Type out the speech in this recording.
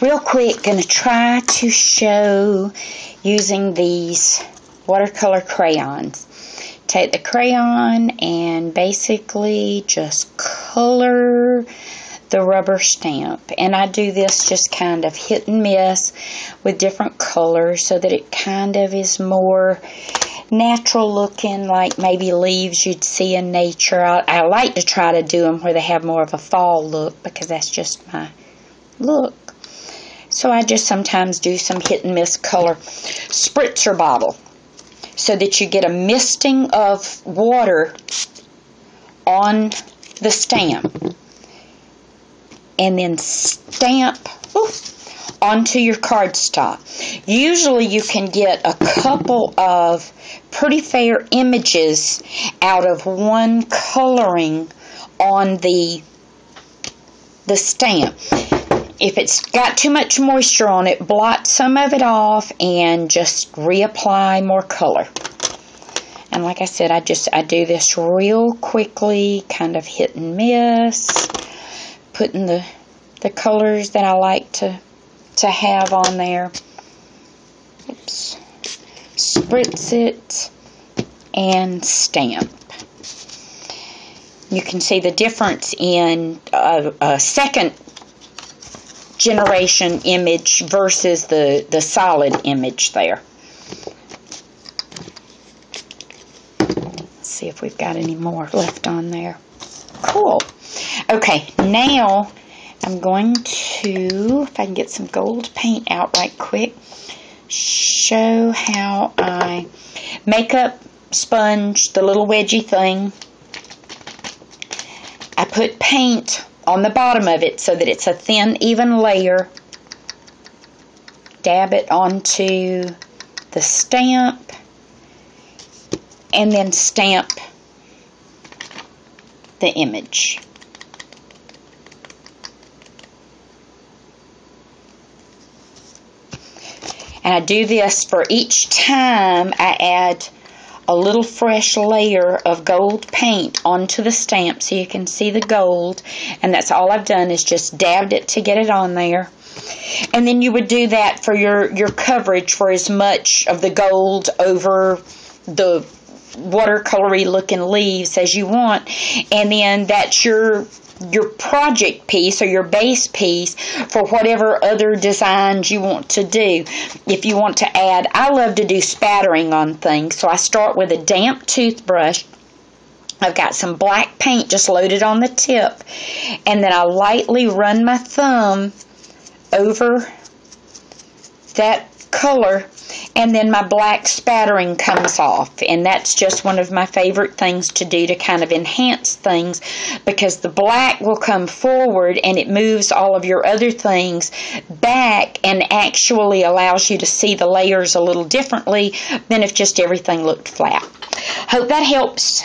real quick, going to try to show using these watercolor crayons. Take the crayon and basically just color the rubber stamp. And I do this just kind of hit and miss with different colors so that it kind of is more natural looking, like maybe leaves you'd see in nature. I like to try to do them where they have more of a fall look because that's just my look. So I just sometimes do some hit and miss color. Spritzer bottle, so that you get a misting of water on the stamp. And then stamp onto your cardstock. Usually you can get a couple of pretty fair images out of one coloring on the stamp. If it's got too much moisture on it, blot some of it off and just reapply more color. And like I said, I do this real quickly, kind of hit and miss, putting the colors that I like to have on there. Oops. Spritz it and stamp. You can see the difference in a second generation image versus the solid image there. Let's see if we've got any more left on there. Cool. Okay, now I'm going to, if I can get some gold paint out right quick, show how I makeup sponge, the little wedgy thing. I put paint on the bottom of it so that it's a thin, even layer. Dab it onto the stamp and then stamp the image. And I do this for each time I add a little fresh layer of gold paint onto the stamp so you can see the gold. And that's all I've done is just dabbed it to get it on there. And then you would do that for your coverage for as much of the gold over the watercolory looking leaves as you want. And then that's your project piece or your base piece for whatever other designs you want to do. If you want to add, I love to do spattering on things, so I start with a damp toothbrush. I've got some black paint just loaded on the tip, and then I lightly run my thumb over that color, and then my black spattering comes off. And that's just one of my favorite things to do to kind of enhance things, because the black will come forward and it moves all of your other things back and actually allows you to see the layers a little differently than if just everything looked flat. Hope that helps.